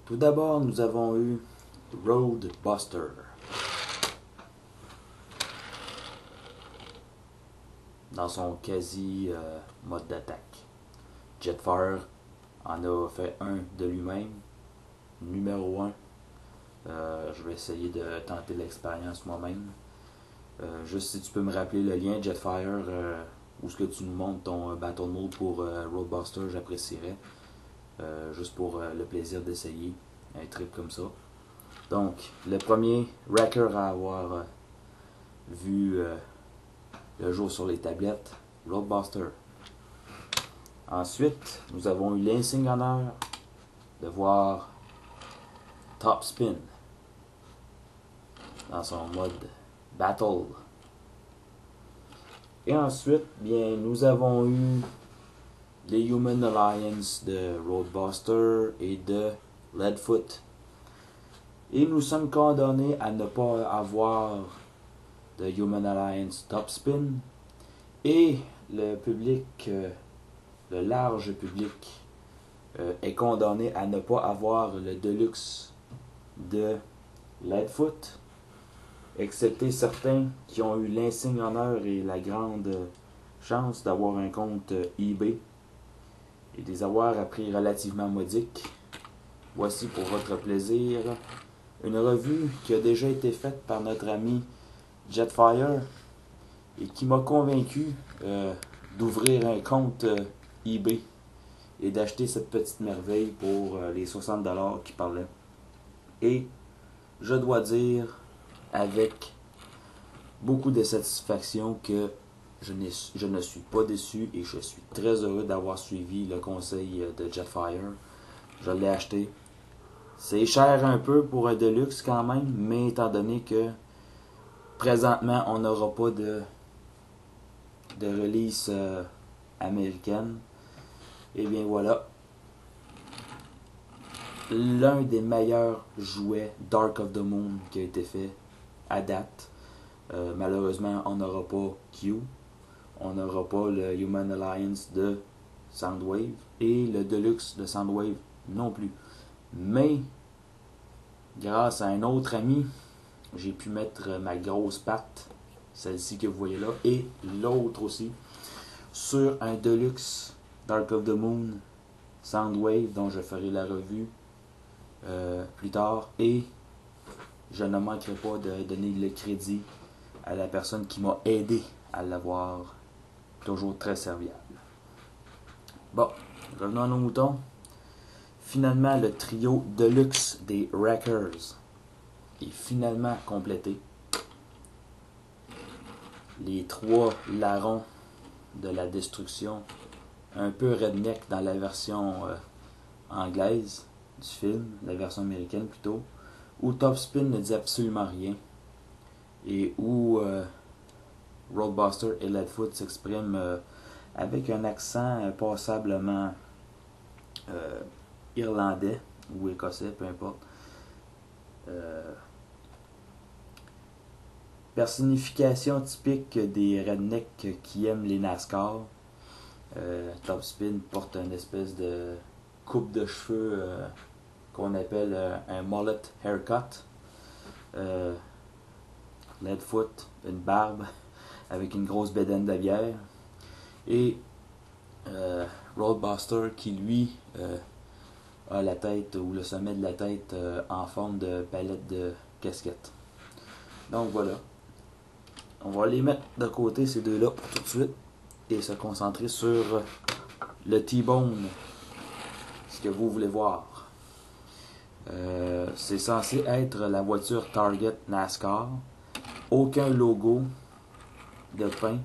Tout d'abord, nous avons eu Roadbuster. Dans son quasi mode d'attaque. Jetfire en a fait un de lui-même. Numéro 1. Je vais essayer de tenter l'expérience moi-même. Juste si tu peux me rappeler le lien Jetfire, où est-ce que tu nous montres ton Battle Mode pour Roadbuster, j'apprécierais. Juste pour le plaisir d'essayer un trip comme ça. Donc, le premier Wrecker à avoir vu le jour sur les tablettes, Roadbuster. Ensuite, nous avons eu l'insigne honneur de voir Top Spin dans son mode Battle. Et ensuite, bien, nous avons eu les Human Alliance de Roadbuster et de Leadfoot. Et nous sommes condamnés à ne pas avoir de Human Alliance Top Spin. Et le public, le large public, est condamné à ne pas avoir le Deluxe de Leadfoot, excepté certains qui ont eu l'insigne honneur et la grande chance d'avoir un compte eBay et des avoirs à prix relativement modiques. Voici pour votre plaisir une revue qui a déjà été faite par notre ami Jetfire et qui m'a convaincu d'ouvrir un compte eBay et d'acheter cette petite merveille pour les 60$ qu'il parlait. Et je dois dire avec beaucoup de satisfaction que je ne suis pas déçu et je suis très heureux d'avoir suivi le conseil de Jetfire. Je l'ai acheté. C'est cher un peu pour un Deluxe quand même, mais étant donné que présentement on n'aura pas de release américaine, et bien voilà. L'un des meilleurs jouets Dark of the Moon qui a été fait à date. Malheureusement, on n'aura pas Q. On n'aura pas le Human Alliance de Soundwave. Et le Deluxe de Soundwave non plus. Mais, grâce à un autre ami, j'ai pu mettre ma grosse patte, celle-ci que vous voyez là, et l'autre aussi, sur un Deluxe Dark of the Moon Soundwave, dont je ferai la revue plus tard. Et je ne manquerai pas de donner le crédit à la personne qui m'a aidé à l'avoir. Toujours très serviable. Bon, revenons à nos moutons. Finalement, le trio Deluxe des Wreckers est finalement complété. Les trois larrons de la destruction, un peu redneck dans la version anglaise du film, la version américaine plutôt, où Top Spin ne dit absolument rien et où Roadbuster et Leadfoot s'expriment avec un accent passablement irlandais ou écossais, peu importe. Personnification typique des rednecks qui aiment les NASCAR. Top Spin porte une espèce de coupe de cheveux qu'on appelle un mullet haircut. Leadfoot, une barbe avec une grosse bédaine de bière. Et Roadbuster qui lui a la tête ou le sommet de la tête en forme de palette de casquette. Donc voilà. On va les mettre de côté ces deux-là pour tout de suite et se concentrer sur le T-Bone. Ce que vous voulez voir. C'est censé être la voiture Target NASCAR. Aucun logo de pain.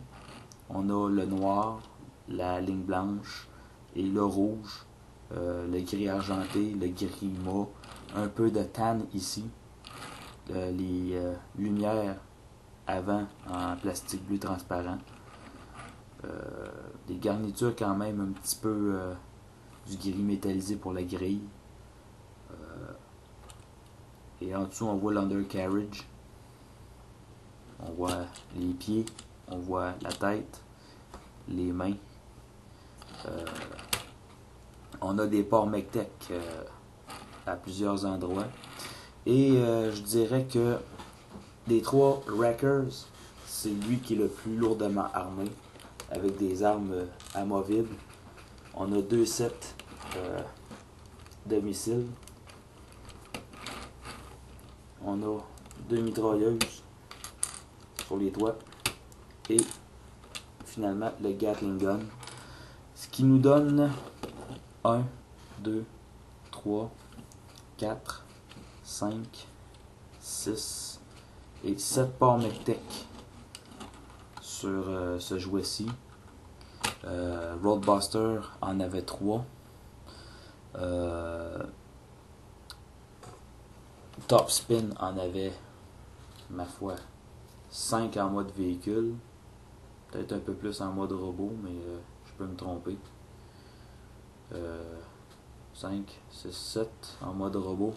On a le noir, la ligne blanche et le rouge, le gris argenté, le gris mat, un peu de tan ici, les lumières avant en plastique bleu transparent, des garnitures quand même un petit peu du gris métallisé pour la grille, et en dessous on voit l'undercarriage, on voit les pieds, on voit la tête, les mains. On a des ports Mectec à plusieurs endroits. Et je dirais que des 3 Wreckers, c'est lui qui est le plus lourdement armé, avec des armes amovibles. On a 2 sets de missiles. On a 2 mitrailleuses sur les toits. Et finalement le Gatling Gun. Ce qui nous donne 1, 2, 3, 4, 5, 6 et 7 ports MECTEC sur ce jouet-ci. Roadbuster en avait 3. Topspin en avait, ma foi, 5 en mode véhicule. Peut-être un peu plus en mode robot, mais je peux me tromper. 5, 6, 7 en mode robot.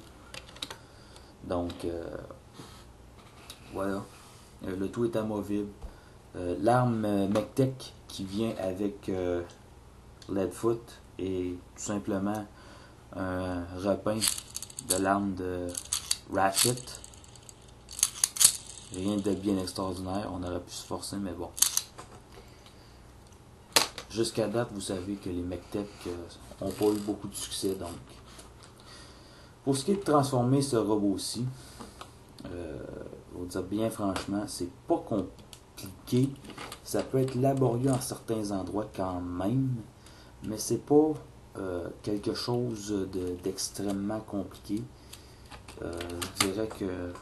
Donc, voilà. Le tout est amovible. L'arme MECTEC qui vient avec Leadfoot est tout simplement un repeint de l'arme de Ratchet. Rien de bien extraordinaire. On aurait pu se forcer, mais bon. Jusqu'à date, vous savez que les MECTEC n'ont pas eu beaucoup de succès. Donc, pour ce qui est de transformer ce robot-ci, je vais vous dire bien franchement, c'est pas compliqué. Ça peut être laborieux en certains endroits quand même, mais c'est pas quelque chose d'extrêmement compliqué. Je dirais que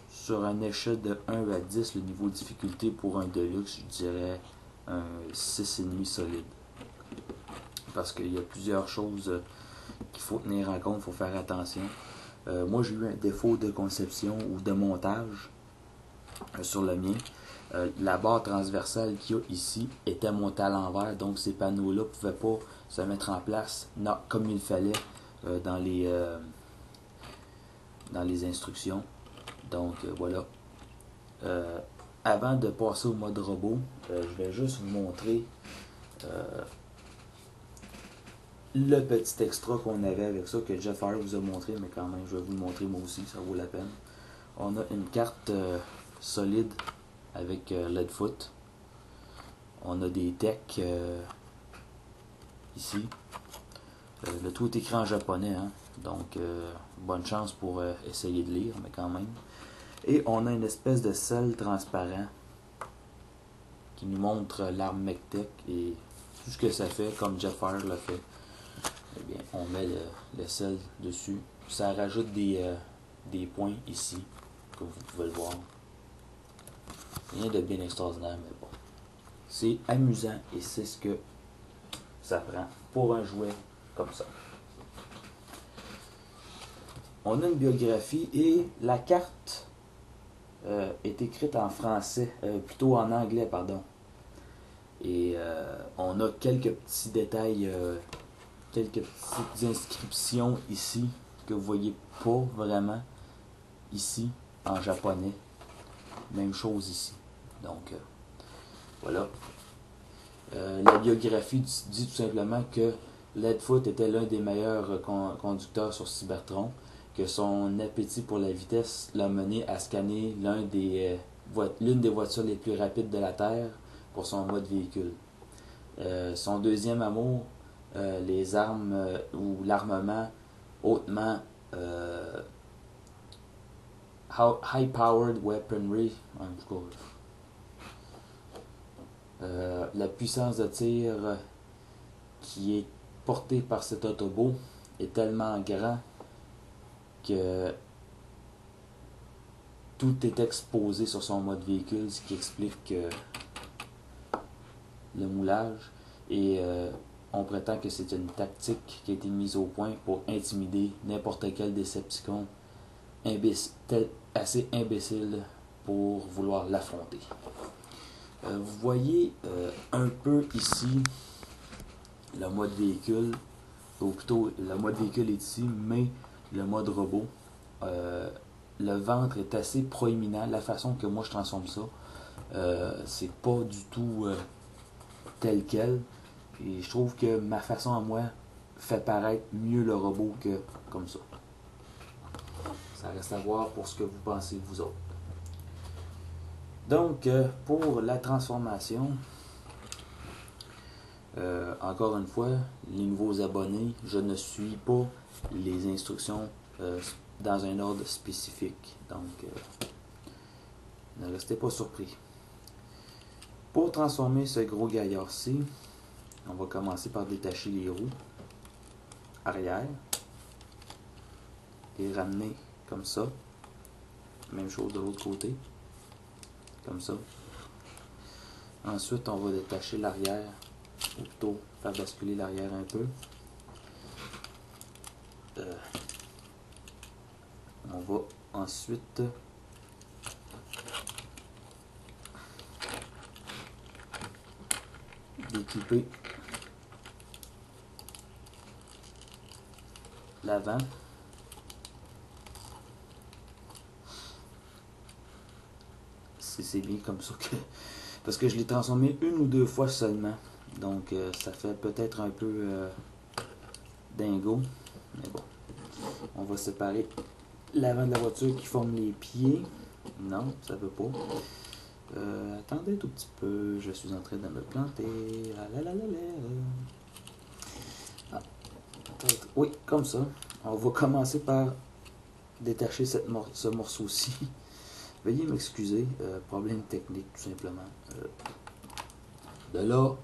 sur une échelle de 1 à 10, le niveau de difficulté pour un Deluxe, je dirais un 6,5 solide. Parce qu'il y a plusieurs choses qu'il faut tenir en compte, il faut faire attention. Moi, j'ai eu un défaut de conception ou de montage sur le mien. La barre transversale qu'il y a ici était montée à l'envers, donc ces panneaux-là ne pouvaient pas se mettre en place comme il fallait dans les instructions. Donc voilà. Avant de passer au mode robot, je vais juste vous montrer le petit extra qu'on avait avec ça, que Jeff Hardy vous a montré, mais quand même, je vais vous le montrer moi aussi, ça vaut la peine. On a une carte solide avec Leadfoot. On a des decks ici. Le tout est écrit en japonais, hein? Donc bonne chance pour essayer de lire, mais quand même. Et on a une espèce de sel transparent qui nous montre l'arme MECTEC et tout ce que ça fait, comme Jeff Hardy l'a fait. Eh bien, on met le sel dessus. Ça rajoute des points ici, comme vous pouvez le voir. Rien de bien extraordinaire, mais bon. C'est amusant et c'est ce que ça prend pour un jouet comme ça. On a une biographie et la carte est écrite en français, plutôt en anglais, pardon. Et on a quelques petits détails, quelques petites inscriptions ici que vous voyez pas vraiment ici en japonais. Même chose ici. Donc voilà. La biographie dit tout simplement que Leadfoot était l'un des meilleurs conducteurs sur Cybertron, que son appétit pour la vitesse l'a mené à scanner l'une des voitures les plus rapides de la Terre pour son mode véhicule. Son deuxième amour, les armes ou l'armement hautement high-powered weaponry, la puissance de tir qui est portée par cet Autobot est tellement grand que tout est exposé sur son mode véhicule, ce qui explique le moulage. Et on prétend que c'est une tactique qui a été mise au point pour intimider n'importe quel Decepticon assez imbécile pour vouloir l'affronter. Vous voyez un peu ici le mode véhicule, ou plutôt le mode véhicule est ici, mais le mode robot. Le ventre est assez proéminent, la façon que moi je transforme ça, c'est pas du tout tel quel. Et je trouve que ma façon à moi fait paraître mieux le robot que comme ça. Ça reste à voir pour ce que vous pensez vous autres. Donc, pour la transformation, encore une fois, les nouveaux abonnés, je ne suis pas les instructions dans un ordre spécifique. Donc, ne restez pas surpris. Pour transformer ce gros gaillard-ci, on va commencer par détacher les roues arrière et ramener comme ça. Même chose de l'autre côté, comme ça. Ensuite, on va détacher l'arrière, ou plutôt faire basculer l'arrière un peu. On va ensuite découper l'avant. C'est bien comme ça que... Parce que je l'ai transformé une ou deux fois seulement. Donc ça fait peut-être un peu dingo. Mais bon. On va séparer l'avant de la voiture qui forme les pieds. Non, ça ne veut pas. Attendez un tout petit peu. Je suis en train de me planter. Ah, oui, comme ça. On va commencer par détacher ce morceau-ci. Veuillez m'excuser, problème technique tout simplement. De là,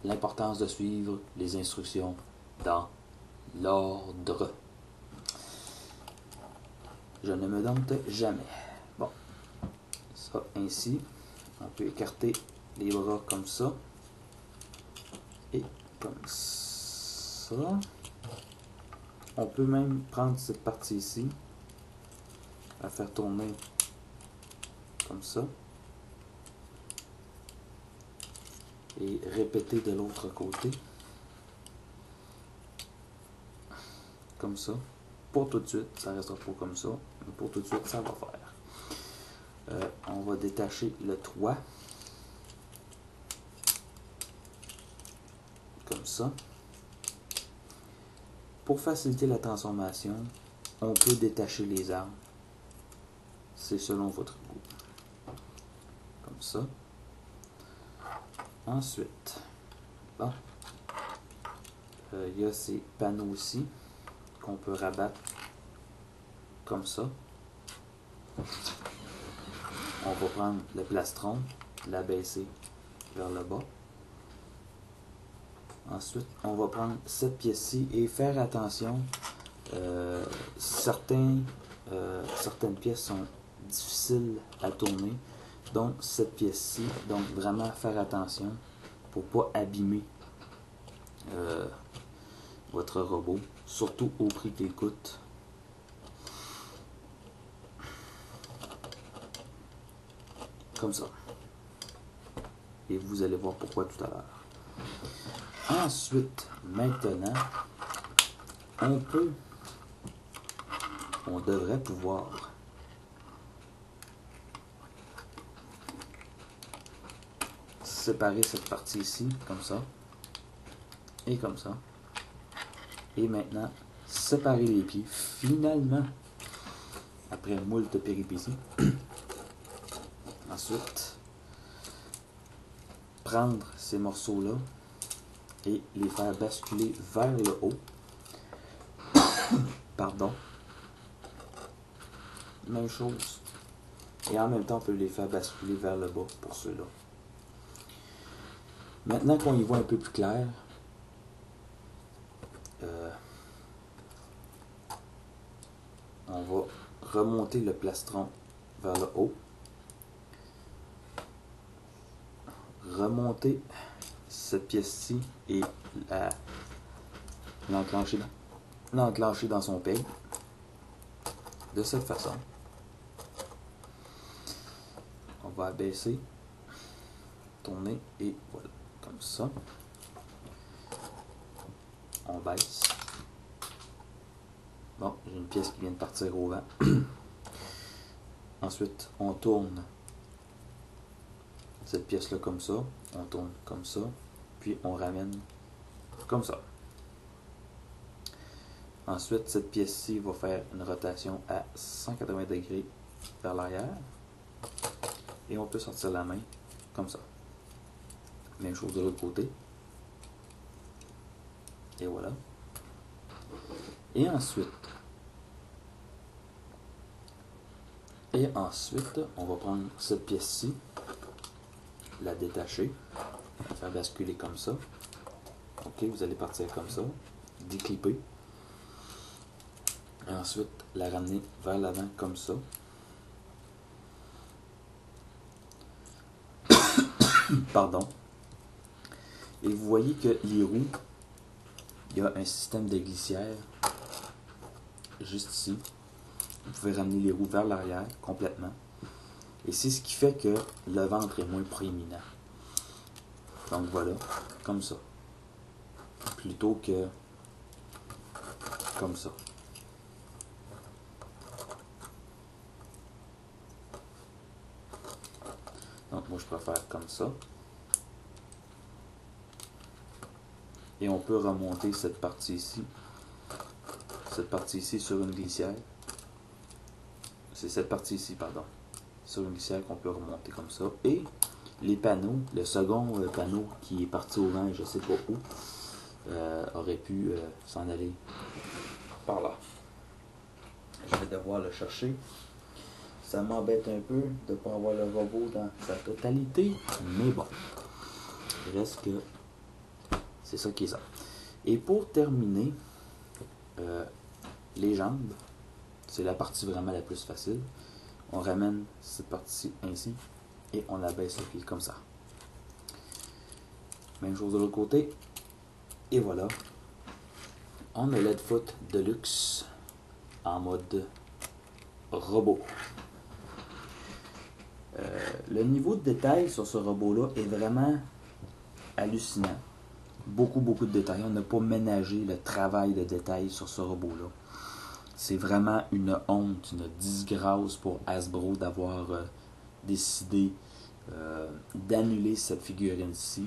l'importance de suivre les instructions dans l'ordre. Je ne me dompte jamais. Bon, ça ainsi. On peut écarter les bras comme ça. Et comme ça. On peut même prendre cette partie ici, la faire tourner comme ça. Et répéter de l'autre côté. Comme ça. Pour tout de suite, ça restera pas comme ça. Mais pour tout de suite, ça va faire. On va détacher le toit. Comme ça. Pour faciliter la transformation, on peut détacher les armes. C'est selon votre goût. Comme ça. Ensuite, bon, il y a ces panneaux aussi qu'on peut rabattre comme ça. On va prendre le plastron, l'abaisser vers le bas. Ensuite, on va prendre cette pièce-ci et faire attention. Certaines pièces sont difficiles à tourner. Donc, cette pièce-ci, donc vraiment faire attention pour ne pas abîmer votre robot, surtout au prix qu'il coûte. Comme ça. Et vous allez voir pourquoi tout à l'heure. Ensuite, maintenant, on devrait pouvoir séparer cette partie ici, comme ça, et comme ça. Et maintenant, séparer les pieds, finalement, après moult péripéties. Ensuite, prendre ces morceaux-là et les faire basculer vers le haut. Pardon. Même chose. Et en même temps, on peut les faire basculer vers le bas pour ceux-là. Maintenant qu'on y voit un peu plus clair, on va remonter le plastron vers le haut. Remonter cette pièce-ci et l'enclencher dans son peg. De cette façon. On va abaisser, tourner et voilà, comme ça. On baisse. Bon, j'ai une pièce qui vient de partir au vent. Ensuite, on tourne cette pièce-là comme ça. On tourne comme ça. Puis on ramène comme ça. Ensuite, cette pièce-ci va faire une rotation à 180 degrés vers l'arrière. Et on peut sortir la main comme ça. Même chose de l'autre côté. Et voilà. Et ensuite, on va prendre cette pièce-ci, la détacher, faire basculer comme ça. Ok, vous allez partir comme ça, déclipper. Et ensuite, la ramener vers l'avant comme ça. Pardon. Et vous voyez que les roues, il y a un système de glissière juste ici. Vous pouvez ramener les roues vers l'arrière complètement. Et c'est ce qui fait que le ventre est moins proéminent. Donc voilà, comme ça. Plutôt que comme ça. Donc moi je préfère comme ça. Et on peut remonter cette partie ici. Cette partie ici sur une glissière. C'est cette partie ici, pardon. Sur une glissière qu'on peut remonter comme ça. Et les panneaux, le second panneau qui est parti au vent, je ne sais pas où, aurait pu s'en aller par là. Je vais devoir le chercher. Ça m'embête un peu de ne pas avoir le robot dans sa totalité, mais bon, il reste que c'est ça qui est ça. Et pour terminer, les jambes, c'est la partie vraiment la plus facile. On ramène cette partie ainsi et on abaisse le pied comme ça. Même chose de l'autre côté. Et voilà. On a Leadfoot Deluxe en mode robot. Le niveau de détail sur ce robot-là est vraiment hallucinant. Beaucoup de détails. On n'a pas ménagé le travail de détail sur ce robot-là. C'est vraiment une honte, une disgrâce pour Hasbro d'avoir décidé d'annuler cette figurine-ci.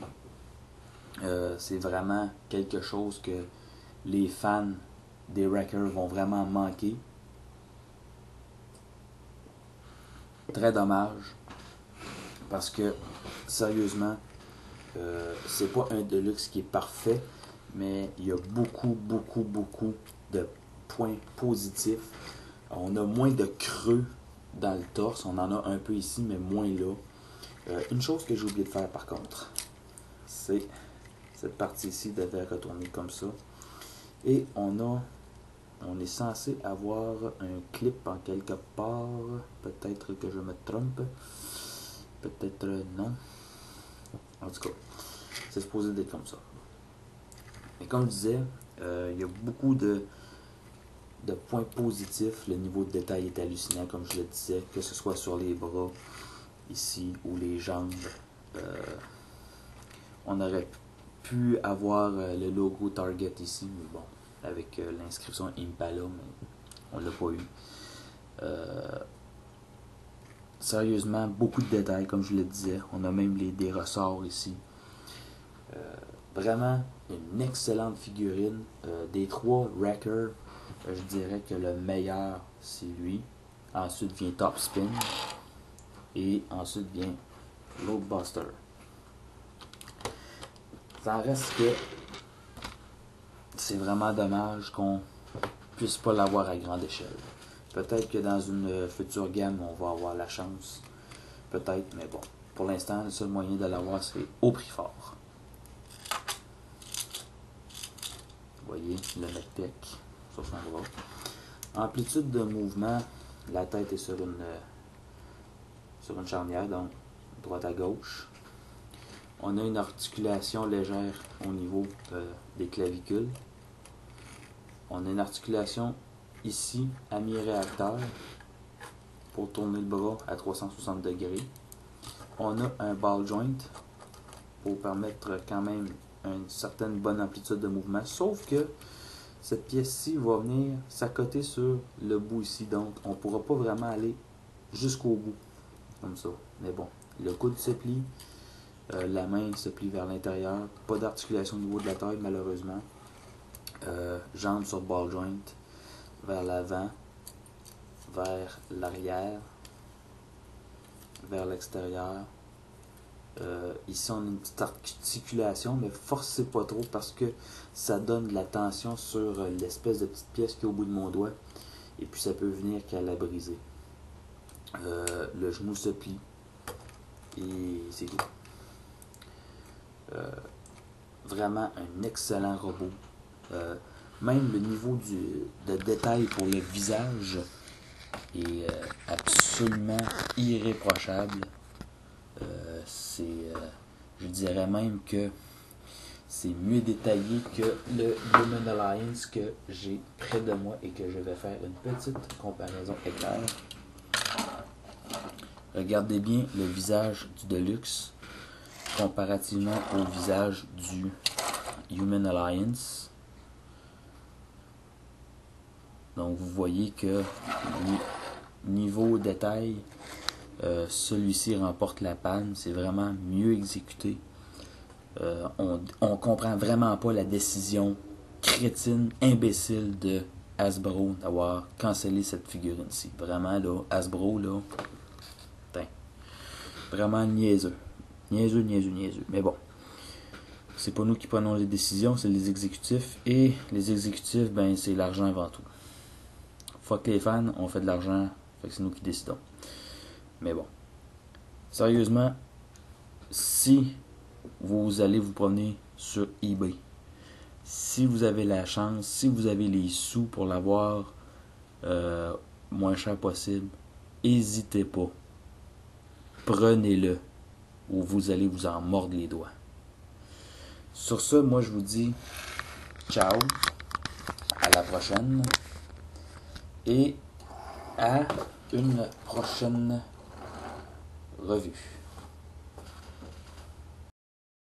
C'est vraiment quelque chose que les fans des Wreckers vont vraiment manquer. Très dommage. Parce que, sérieusement, c'est pas un Deluxe qui est parfait, mais il y a beaucoup de points positifs. On a moins de creux dans le torse. On en a un peu ici, mais moins là. Une chose que j'ai oublié de faire, par contre, c'est cette partie ici devait retourner comme ça. Et on est censé avoir un clip en quelque part. Peut-être que je me trompe. Peut-être non. En tout cas, c'est supposé d'être comme ça. Et comme je disais, il y a beaucoup de points positifs. Le niveau de détail est hallucinant, comme je le disais, que ce soit sur les bras, ici, ou les jambes. On aurait pu avoir le logo Target ici, mais bon, avec l'inscription Impala, mais on l'a pas eu. Sérieusement, beaucoup de détails, comme je le disais. On a même des ressorts ici. Vraiment une excellente figurine. Des trois Wreckers, je dirais que le meilleur, c'est lui. Ensuite vient Top Spin. Et ensuite vient Loadbuster. Ça reste que c'est vraiment dommage qu'on puisse pas l'avoir à grande échelle. Peut-être que dans une future gamme, on va avoir la chance. Peut-être, mais bon. Pour l'instant, le seul moyen de l'avoir, c'est au prix fort. Vous voyez, le neck sur son bras. Amplitude de mouvement, la tête est sur une charnière, donc droite à gauche. On a une articulation légère au niveau des clavicules. On a une articulation ici à mi-réacteur pour tourner le bras à 360 degrés. On a un ball joint pour permettre quand même une certaine bonne amplitude de mouvement, sauf que cette pièce-ci va venir s'accoter sur le bout ici, donc on ne pourra pas vraiment aller jusqu'au bout, comme ça. Mais bon, le coude se plie, la main se plie vers l'intérieur, pas d'articulation au niveau de la taille malheureusement, jambes sur ball joint, vers l'avant, vers l'arrière, vers l'extérieur. Ici, on a une petite articulation, mais forcez pas trop parce que ça donne de la tension sur l'espèce de petite pièce qui est au bout de mon doigt. Et puis, ça peut venir qu'à la briser. Le genou se plie. Et c'est tout. Vraiment un excellent robot. Même le niveau de détail pour le visage est absolument irréprochable. Je dirais même que c'est mieux détaillé que le Human Alliance que j'ai près de moi et que je vais faire une petite comparaison éclair. Regardez bien le visage du Deluxe comparativement au visage du Human Alliance. Donc vous voyez que niveau détail, celui-ci remporte la palme. C'est vraiment mieux exécuté. On comprend vraiment pas la décision crétine, imbécile de Hasbro d'avoir cancellé cette figurine-ci. Vraiment là, Hasbro là, vraiment niaiseux. Niaiseux. Mais bon, c'est pas nous qui prenons les décisions, c'est les exécutifs. Et les exécutifs, ben c'est l'argent avant tout. Fuck les fans, on fait de l'argent, fait que c'est nous qui décidons. Mais bon, sérieusement, si vous allez vous promener sur eBay, si vous avez la chance, si vous avez les sous pour l'avoir moins cher possible, n'hésitez pas. Prenez-le ou vous allez vous en mordre les doigts. Sur ce, moi je vous dis ciao, à la prochaine et à une prochaine revue.